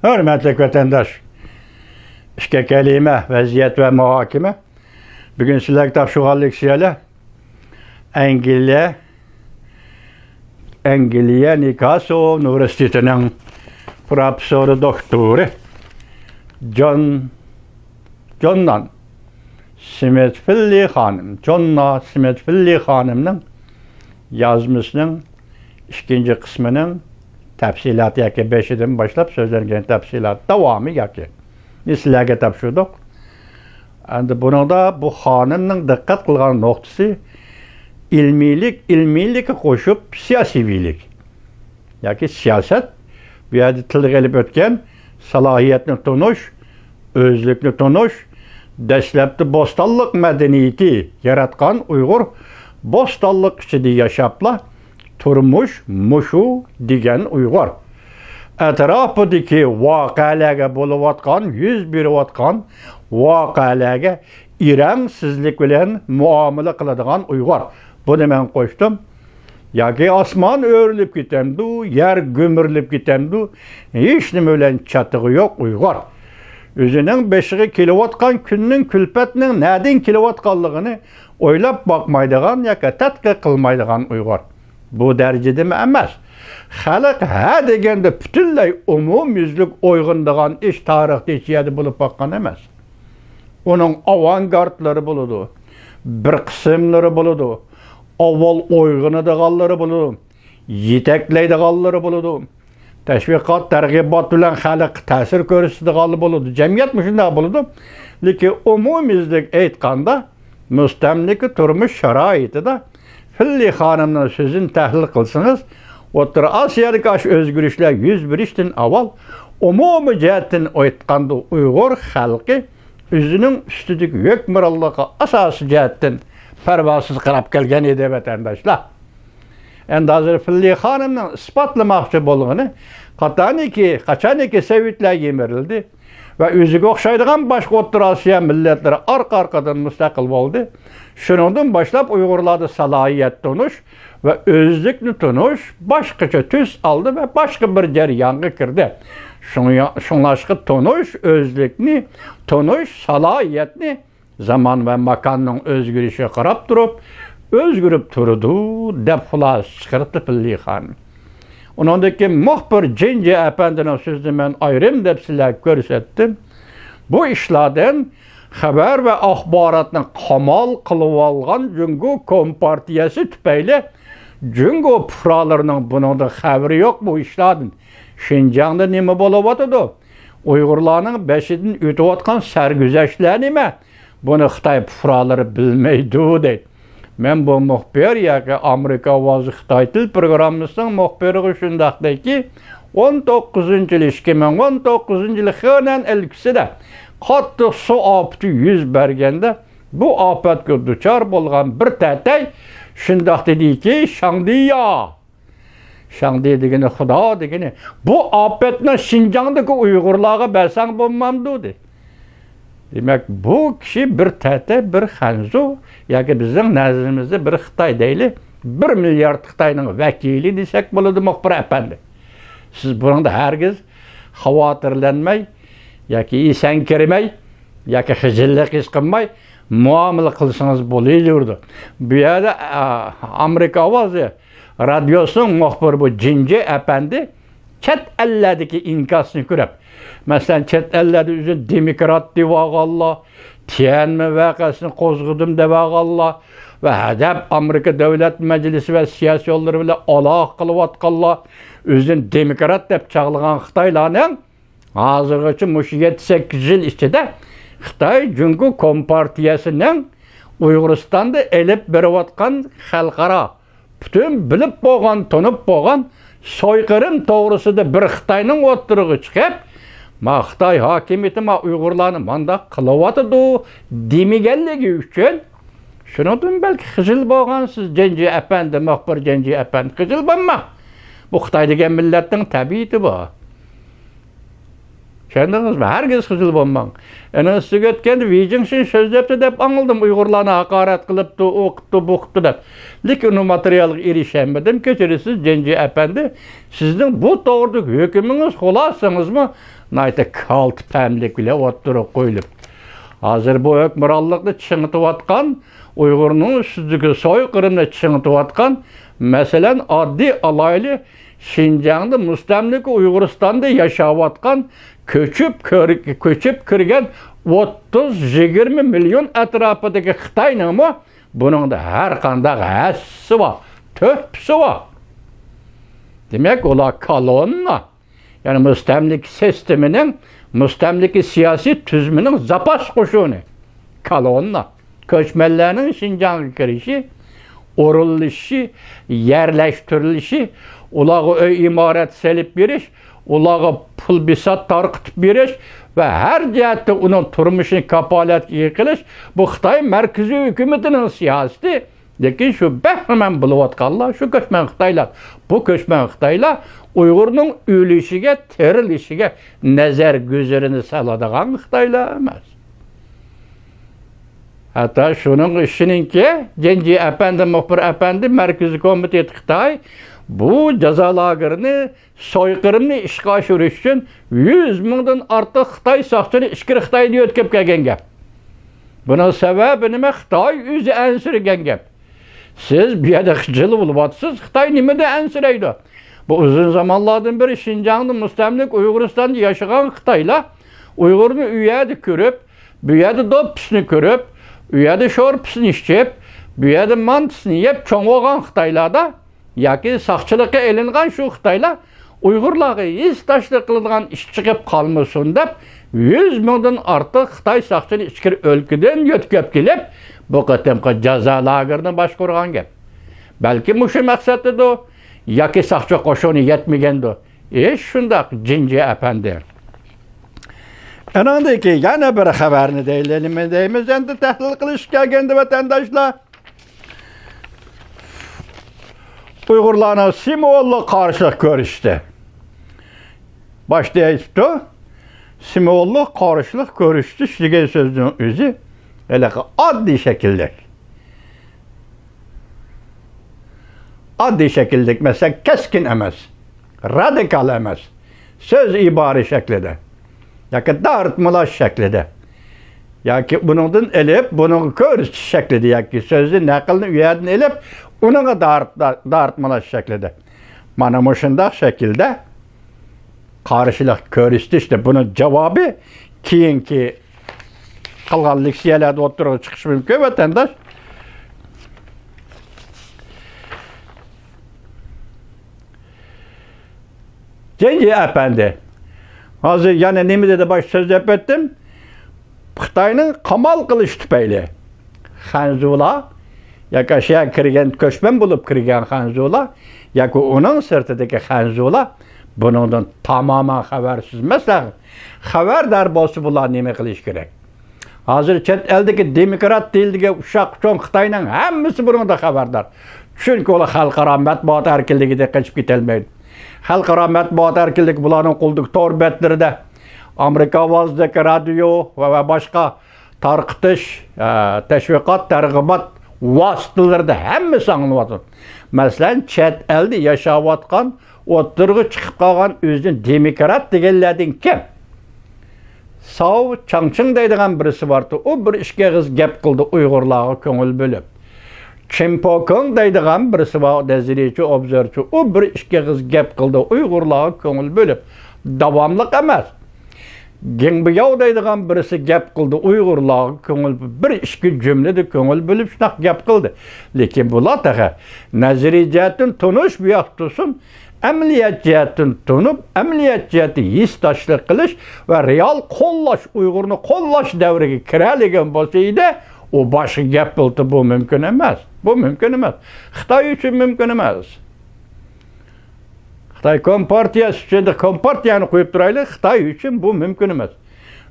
Hürmetli vatandaş, işke kelime, vaziyet ve muhakeme. Bugün sizlerle tapşırıqlı kişiyle Angliya Newcastle Üniversitesi'nin profesörü doktoru Jonna Smith-Filli Hanım'ın yazmasının ikinci kısmının tafsilatı yaki 5'den başlap sözlerken tafsilat devamı yaki. Sizlerge tapşırdık. Bunu da bu hanımın dikkat kılgan noktası ilmilik koşup siyasivilik. Yaki siyaset bir yerde tıl gelip ötken salahiyetini tonuş, özlükünü tonuş, deslepti bostallık medeniyeti yaratkan Uygur bostallık içinde yaşapla turmuş, muşu digen Uygur. Etrafıdaki vakalarga buluvatkan, yüz birivatkan vakalarga İrensizlik bilen muamele kıladigan Uygur. Bunu ben koştum. Yaki asman örülüp gitemdu, yer gömürülüp gitemdu. Hiç nime bilen çatığı yok Uygur. Özünün beşiği kilovatkan günün külpetinin neden kilovatkanlığını oylap bakmaydıgan yaki tetkik kılmaydıgan Uygur. Bu derecede mi emez? Halk ha degende bütünley umum yüzlük oygunduğan iş tarihte hiç yerde bulup bakkan emez. Onun avantgardları buludu, bir kısımları buludu, oval oygunuduğanları buludu, yetekleydiğanları buludu, teşvikat, tergibat bilen halk tesir görürsüdüğanları buludu, cemiyet müşünde buludu. Leki umum yüzlük eğitkanda müstemliki turmuş şaraiti da Filli Hanım'ın sözünü tahlil kılsınız. Otur Asya'da kaç özgürlükler 101 işten aval umumi cihetten eğitkanda Uygur halkı özünün üstüdeki hükmürallığı asası cihetten pervasız kırap gelgen edi vatandaşlar. Endi hazır Filli Hanım'ın ispatlamakçı bolğunu kaçan iki sevitler yemirildi ve özüge okşaydıgan başka Otur Asya milletleri arkadan müstakil oldu. Şunundan başlap Uygurlarda salahiyet tonuş ve özlükünü tonuş başkaça tüs aldı ve başka bir ceryanğa girdi. Şunlaşkı tonuş, özlükünü tonuş, salahiyetini zaman ve makanın özgürüşü qarap durup, özgürüp turdu, defla çıkarttı Filli Hanım. Onundaki muhbir Cenci Efendi'nin sözünü ben ayrım dep sizler görsettim. Bu işlerden haber ve ahbaratını kamal kılıp algan Cungo Kompartiyası tüpeyle Cungo pıralarının bunun da haberi yok bu işlerden. Şinjan'da nime boluvatıdı? Uygurlarının beşidin ötüvatkan sergüzeşler nime? Bunu Xitay pıraları bilmeydi deydi. Men bu muhbir yaki Amerika Vazı Xitay Til programımızın muhbiri şundaqday ki 19. yıl 2019 yılı xönen elkisi de qattiq su apıtı yüz bergende bu apatga duçar bolgan bir tatay şundaq dedi ki Şangdi degeni Xudo degeni bu apatni Şinjandagi Uygurlarga bersan bolmamdı dedi. Demek bu kişi bir tatay, bir Hanzu yoki bizning nazrimizda bir Xitoy deyli 1 milyard Xitoyning vakili desek bo'ladi muxbir efendi. Siz bunda hergiz xavotirlanmay yoki esankirmay yoki xijillik his qilmay muomala qilsangiz bo'laverdi. Bu yerda Amerika ovozi radiosunun muxbiri bu Jinji efendi chet ellardagi inkasini ko'rib, masalan chet ellarda o'zi demokrat deb olganlar, Tiananmen voqeasini qo'zg'adim deb olganlar ve hedef Amerika Devlet Meclisi ve siyasi yolları bilen alaq kılıvatqanlar, özün demokrat dep çağlagan Xitaylarning hazırgacha mush 7-8 yıl içinde Xitay Cungo Kompartiyasının Uyg'uristonda elib berivatgan xalqaro bütün bilib bo'lgan, tunib bo'lgan soyqırım to'g'risida bir Xitoyning o'tirig'i chiqib, ma Xitoy hokimiyati ma Uyg'urlarni manda qilyotidi demaganligi uchun shundan belki xijil bo'lgansiz Cenci Efendi, muxbir Cenci Efendi xijil bo'lma. Bu Xitoy degan millatning tabiati bu. Kendiniz herkes xijil bo'lmang. Ana sizga aytganda Vijingsin so'zlabdi deb anladım Uyg'urlarni haqorat qilibdi, o'qitdi, bo'qitdi deb. Lekin o materialga erishamadim. Kechirasiz Cenci Efendi, sizning bu to'g'ridagi hukmingiz xulosangiz mı? nayta kalt pemlik bile oturup koyulup. Hazır bu hükmürallıkta çıngıtıp atkan, Uygur'un üstündeki soykırımda çıngıtıp atkan, meselen addi alaylı Şinjan'da müstemlik Uyguristan'da yaşavatkan, köçüp kirgen 30-20 milyon etrafındaki Xitay'nın mı? Bunun da her kanda həssi var, töpsü var. Demek ola kolonna, yani müstemlik sisteminin, müstemlik siyasi tüzümünün zapas koşunu. Kolonna, köçmellerinin Şinjan'a girişi, oruluşu, yerleştirilişi, ulağı öy imaret selip biriş, ulağı pul bisat tarqıtıp biriş ve her cihette onun turmuşunu kapalet yıkılış, bu Xitay merkezi hükümetinin siyaseti. Lekin şu behrimen buluvatkallar, şu köçmen Xitaylar. Bu köçmen Xitaylar Uygur'un ölüşüge, terilişige nezer gözlerini saladığan Xitaylar emas. Hatta şunun işinin ki, Genci Efendi, Muhbir Efendi, Merkezi Komitet Xitay, bu cezalagırını, soykırımını işgal sürüş için 100 mindən artıq Xitay saxçını işkir Xitay diye ötkep gelgen gep. Bunun sebebi nime? Xitay üzü ensirigen gep. Siz bir yerde xıcılı bulubatsız, Xitay nime de ensireydi. Bu uzun zamanlardan beri Şinjan'da müstemlik Uyguristan'da yaşayan Xitayla Uygur'un üyedi körüp, bir yerde dopsini körüp, üyedi şorpsini işçep, bir yerde mantısını yep, çoğun olan Xitaylarda yoki saqchilikqa elingan shu Xitoylar Uyg'urlarga hech tashliq qiladigan ish chiqib qolmasin deb 100 mingdan ortiq Xitoy saqchini ichkir o'lkadan yo'tkab kelib, bu qatimqi jazo lagerini boshqargan gap. Balki mushu maqsadida yoki saqchi qo'shini yetmaganda. Shundaq Jinji Efendi. Anandaki yana bir xabarni deymiz endi tahlil qilishga kelganda vatandoshlar. Uygurlarına Simoğlu karşılık görüştü. Başta ayıptı. Simoğlu karşılık görüştü. Şige sözünün özü öyle adli şekilde. Adli şekilde mesela keskin emez. Radikal emez. Söz ibari şeklinde. Ya ki dağıtmalar şeklinde. Ya ki bunun elip, bunun görüş şeklinde. Ya ki sözü nakılını üyedin elip, onun dağıtmalar şeklinde. Mana muşundaq şekilde karşılık görüştü işte. Bunun cevabı keyinki kılganlık siyelerde oturup çıkış mümkün vatandaş. Genci Efendi. Hazır yani nemi dedi baş söz ettim. Xitayning qamal qilish tufayli Xanzula yoki şeye kirgan ko'chman bo'lib kirgan Xanzula yoki uning sirtidagi Xanzula bundan tamamen xabarsiz emaslar. Xabardor bo'lsa bular nima qilish kerak? Hozir chet eldagi demokrat deyildiga ushaq cho'ng Xitoyning hammasi bundan xabardor. Chunki ular xalqaro matbuot erkinligida qochib ketolmaydi. Xalqaro matbuot erkinligi bularning qo'lidagi tor betlarida Amerika ovozdagi radio va boshqa tarqitish, tashviqot, targ'ibot vositalarida hammasi anglanadi. Masalan, chet elda yashayotgan, o'tirg'i chiqib qolgan o'zining demokrat deganlardan kim? Sov Changching deydigan birisi bordi. U bir ishga gap qildi Uyg'urlarga ko'ngil bo'lib. Chimpokong deydigan birisi bor, nazariyachi, obzorchi. U bir ishga gap qildi Uyg'urlarga ko'ngil bo'lib. Davomli emas. Gengbiyov deydigan birisi gap qildi Uyg'urlarga ko'ngil bir ishki jumlada ko'ngil bo'lib shunaqa gap qildi. Lekin bular taqa nazariyatdan tunish bu yoqtusin, amaliyat jihatdan tunib, amaliyat jihati yistashlik qilish va real qo'llash, Uyg'urni qo'llash davriga kiradigan bo'lsa edi, u boshqa gap bo'ldi, bu mumkin emas. Bu mumkin emas. Xitoy uchun mumkin emas. Xitoy Kompartiyasi uchun Kompartiyani qo'yib turaylik, Xitoy uchun bu mumkin emas.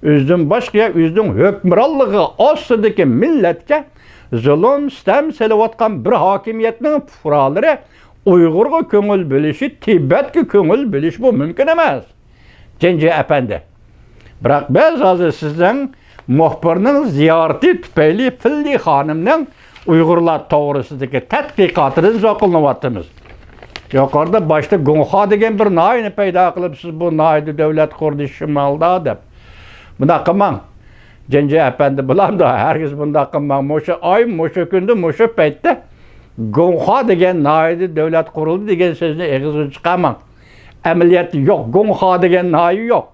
O'zidan boshqa, o'zining hukmronligi ostidagi millatga zulm, sitam selayotgan bir hokimiyatning fuqarolari Uyg'urga ko'ngil bo'lishi, Tibetga ko'ngil bo'lish bu mumkin emas. Genci Efendi. Biroq biz hozir sizning muxbirning ziyorati tufayli Filli xonimning Uyg'urlar to'g'risidagi tadqiqotini izoh qilyapmiz. Yukarıda başta Gonha degen bir nayını payda kılıp siz bu naydı devlet kurdu şimalda dep. Buna kıman. Cenci efendi bulam da herkes bunda kıman. Moşu ay, moşu gündü, moşu peytte. Gonha degen naydı devlet kuruldu degen sözünü eğizini çıkaman. Ameliyatı yok. Gonha degen nayı yok.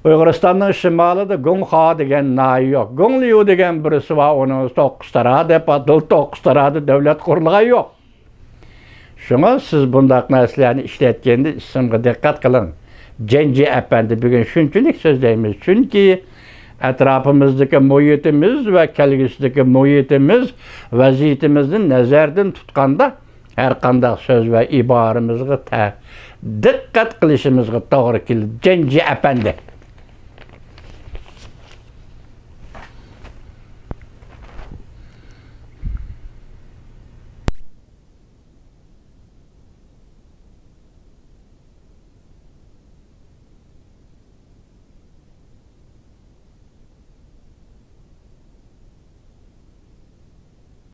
Uyguristan'ın şimalıda Gonha degen nayı yok. Gonliyu degen birisi var onu toqustaradı, dil toqustaradı devlet kuruluğu yok. Şuna siz bundaq narsalarni işletgende isimga dikkat kılın. Cenci efendi bugün şunçalik sözleyimiz. Çünkü etrafımızdaki muhitimiz ve kelgüsüdeki muhitimiz vaziyetimizni nazardan tutkanda her qandaq söz ve ibaramızga dikkat qilishimizga to'g'ri keldi. Cenci efendi.